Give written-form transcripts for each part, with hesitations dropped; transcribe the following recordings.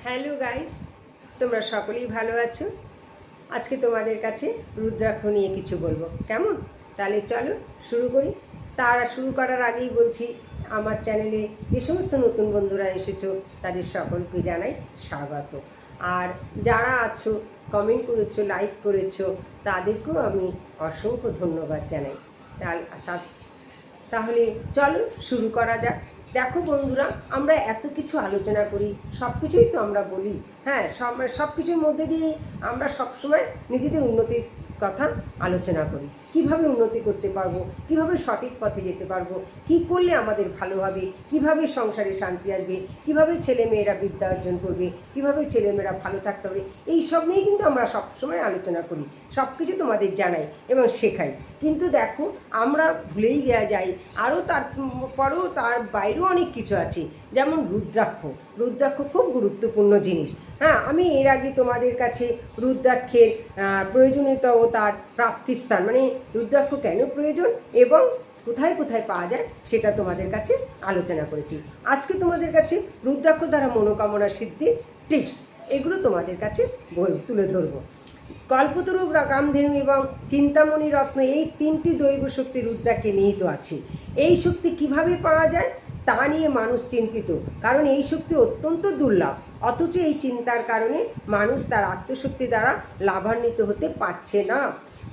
Hello guys, তোমরা সকলেই ভালো আছো। আজকে তোমাদের কাছে রুদ্রাক্ষ নিয়ে কিছু বলবো, কেমন? তাহলে চলো শুরু করি। শুরু করার আগেই বলছি, আমার চ্যানেলে যে সমস্ত নতুন বন্ধুরা এসেছো তাদের সকলকে জানাই স্বাগত। আর যারা আছো, কমেন্ট করেছো, লাইক করেছো, তাদেরকেও আমি অসংখ্য ধন্যবাদ জানাই। তাহলে চলো শুরু করা যাক। দেখো বন্ধুরা, আমরা এত কিছু আলোচনা করি, সব কিছুই তো আমরা বলি। হ্যাঁ, সব কিছুর মধ্যে দিয়েই আমরা সবসময় নিজেদের উন্নতির কথা আলোচনা করি। কিভাবে উন্নতি করতে পারবো, কিভাবে সঠিক পথে যেতে পারবো, কি করলে আমাদের ভালো হবে, কিভাবে সংসারে শান্তি আসবে, কিভাবে ছেলেমেয়েরা বিদ্যা অর্জন করবে, কিভাবে ছেলেমেয়েরা ভালো থাকতে হবে, এই সব নিয়ে কিন্তু আমরা সবসময় আলোচনা করি, সব কিছু তোমাদের জানাই এবং শেখাই। কিন্তু দেখো, আমরা ভুলেই যাই আরও তারপরেও তার বাইরেও অনেক কিছু আছে, যেমন রুদ্রাক্ষ। রুদ্রাক্ষ খুব গুরুত্বপূর্ণ জিনিস। হ্যাঁ, আমি এর আগে তোমাদের কাছে রুদ্রাক্ষের প্রয়োজনীয়তা ও তার প্রাপ্তিস্থান, মানে রুদ্রাক্ষ কেন প্রয়োজন এবং কোথায় কোথায় পাওয়া যায় সেটা তোমাদের কাছে আলোচনা করেছি। আজকে তোমাদের কাছে রুদ্রাক্ষ দ্বারা মনোকামনা সিদ্ধির টিপস, এগুলো তোমাদের কাছে তুলে ধরবো। কল্পতরু, কামধেনু এবং চিন্তামণি রত্ন, এই তিনটি দৈব শক্তি রুদ্রাক্ষে নিহিত আছে। এই শক্তি কিভাবে পাওয়া যায় তা নিয়ে মানুষ চিন্তিত, কারণ এই শক্তি অত্যন্ত দুর্লভ। অথচ এই চিন্তার কারণে মানুষ তার আত্মশক্তি দ্বারা লাভান্বিত হতে পারছে না।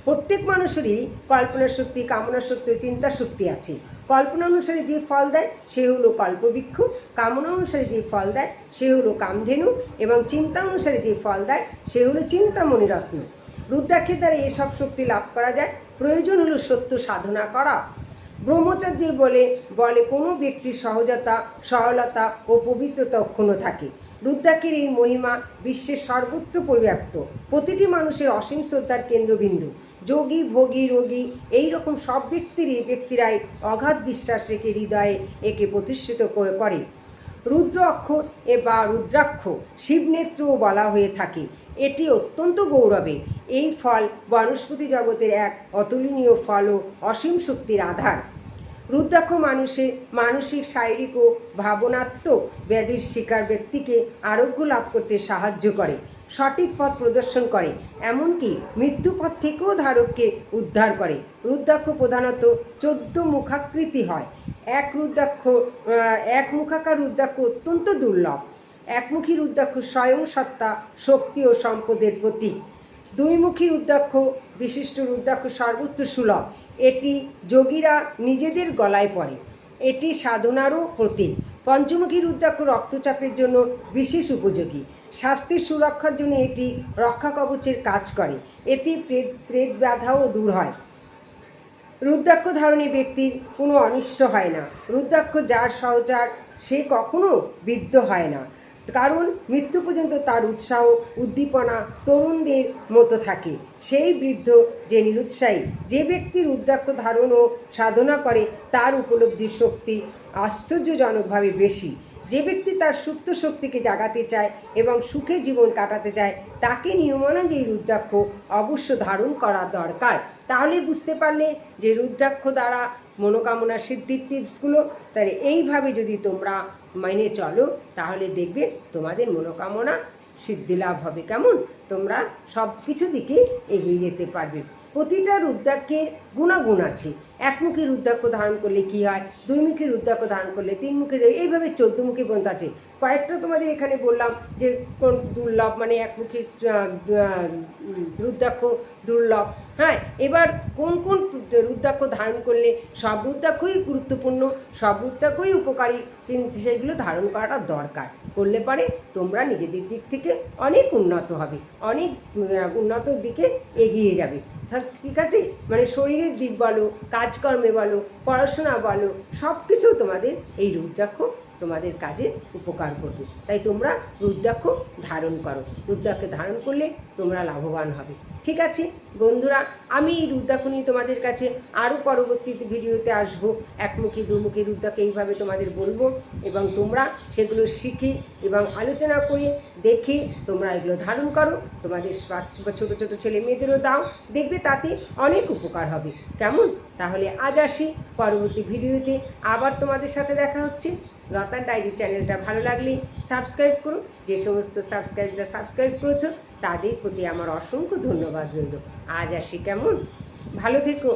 প্রত্যেক মানুষেরই কল্পনা শক্তি, কামনা শক্তি ও চিন্তা শক্তি আছে। কল্পনা অনুসারে যে ফল দেয় সে হলো কল্পবৃক্ষ, কামনা অনুসারে যে ফল দেয় সে হলো কামধেনু এবং চিন্তা অনুসারে যে ফল দেয় সে হলো চিন্তামণি রত্ন। রুদ্রাক্ষের দ্বারা এসব শক্তি লাভ করা যায়। প্রয়োজন হলো সত্য সাধনা করা। ব্রহ্মচর্যের বলে কোনো ব্যক্তির সহজতা, সরলতা ও পবিত্রতা অক্ষুণ্ণ থাকে। রুদ্রাক্ষের এই মহিমা বিশ্বের সর্বত্র পরিব্যাপ্ত। প্রতিটি মানুষের অসীম শ্রদ্ধার কেন্দ্রবিন্দু। যোগী, ভোগী, রোগী, এই রকম সব ব্যক্তিরাই অগাধ বিশ্বাস রেখে হৃদয়ে একে প্রতিষ্ঠিত করে। রুদ্র অক্ষর বা রুদ্রাক্ষ শিবনেত্রও বলা হয়ে থাকে। এটি অত্যন্ত গৌরবের। এই ফল বনস্পতি জগতের এক অতুলনীয় ফল ও অসীম শক্তির আধার। রুদ্রাক্ষ মানসিক, শারীরিক ও ভাবনাত্মক ব্যাধির শিকার ব্যক্তিকে আরোগ্য লাভ করতে সাহায্য করে, সঠিক পথ প্রদর্শন করে, এমনকি মৃত্যুপথ থেকেও ধারককে উদ্ধার করে। রুদ্রাক্ষ প্রধানত 14 মুখাকৃতি হয়। এক মুখাকার রুদ্রাক্ষ অত্যন্ত দুর্লভ। একমুখী রুদ্রাক্ষ স্বয়ং সত্তা, শক্তি ও সম্পদের প্রতীক। দুইমুখী রুদ্রাক্ষ বিশিষ্ট রুদ্রাক্ষ সর্বত্র সুলভ। এটি যোগীরা নিজেদের গলায় পরে। এটি সাধনারও প্রতীক। পঞ্চমুখী রুদ্রাক্ষ রক্তচাপের জন্য বিশেষ উপযোগী। স্বাস্থ্যের সুরক্ষার জন্য এটি রক্ষা কবচের কাজ করে। এটি প্রেত বাধাও দূর হয়। রুদ্রাক্ষ ধারণী ব্যক্তির কোনো অনিষ্ট হয় না। রুদ্রাক্ষ যার সহচার সে কখনো বিদ্ধ হয় না, কারণ মৃত্যু পর্যন্ত তার উৎসাহ, উদ্দীপনা তরুণদের মতো থাকে। সেই বৃদ্ধ যে নিরুৎসাহী। যে ব্যক্তি রুদ্রাক্ষ ধারণ ও সাধনা করে তার উপলব্ধির শক্তি আশ্চর্যজনকভাবে বেশি। যে ব্যক্তি তার সুপ্ত শক্তিকে জাগাতে চায় এবং সুখে জীবন কাটাতে চায় তাকে নিয়মানুযায়ী রুদ্রাক্ষ অবশ্য ধারণ করা দরকার। তাহলে বুঝতে পারলে যে রুদ্রাক্ষ দ্বারা মনোকামনা সিদ্ধির টিপসগুলো। তাহলে এইভাবে যদি তোমরা মেনে চলো তাহলে দেখবে তোমাদের মনোকামনা সিদ্ধি লাভ হবে। কেমন? তোমরা সব কিছু দিকে এগিয়ে যেতে পারবে। প্রতিটা রুদ্রাক্ষের গুণাগুণ আছে। একমুখী রুদ্রাক্ষ ধারণ করলে কী হয়, দুইমুখী রুদ্রাক্ষ ধারণ করলে, তিনমুখী, এইভাবে 14মুখী পর্যন্ত আছে। কয়েকটা তোমাদের এখানে বললাম যে কোন দুর্লভ, মানে একমুখী রুদ্রাক্ষ দুর্লভ। হ্যাঁ, এবার কোন কোন রুদ্রাক্ষ ধারণ করলে, সব রুদ্রাক্ষই গুরুত্বপূর্ণ, সব রুদ্রাক্ষই উপকারী, কিন্তু সেগুলো ধারণ করাটা দরকার। করলে পারে তোমরা নিজেদের দিক থেকে অনেক উন্নত হবে, অনেক উন্নতর দিকে এগিয়ে যাবে। ঠিক আছে, মানে শরীরের দিক বলো, কাজকর্মে বলো, পড়াশোনা বলো, সব কিছু তোমাদের এই রুদ্রাক্ষ তোমাদের কাজে উপকার করবে। তাই তোমরা রুদ্রাক্ষ ধারণ করো। রুদ্রাক্ষ ধারণ করলে তোমরা লাভবান হবে। ঠিক আছে বন্ধুরা, আমি এই রুদ্রাক্ষ নিয়ে তোমাদের কাছে আরও পরবর্তী ভিডিওতে আসবো। একমুখী, দুমুখী রুদ্রাক্ষ এইভাবে তোমাদের বলবো এবং তোমরা সেগুলো শিখে এবং আলোচনা করে দেখে তোমরা এগুলো ধারণ করো। তোমাদের ছোটো ছোটো ছেলে মেয়েদেরও দাও, দেখবে তাতে অনেক উপকার হবে। কেমন? তাহলে আজ আসি, পরবর্তী ভিডিওতে আবার তোমাদের সাথে দেখা হচ্ছে। লতার ডায়েরি চ্যানেলটা ভালো লাগলে সাবস্ক্রাইব করুন। যে সমস্ত সাবস্ক্রাইব করেছো তাদের প্রতি আমার অসংখ্য ধন্যবাদ রইল। আজ আসি কেমন, ভালো থেকো।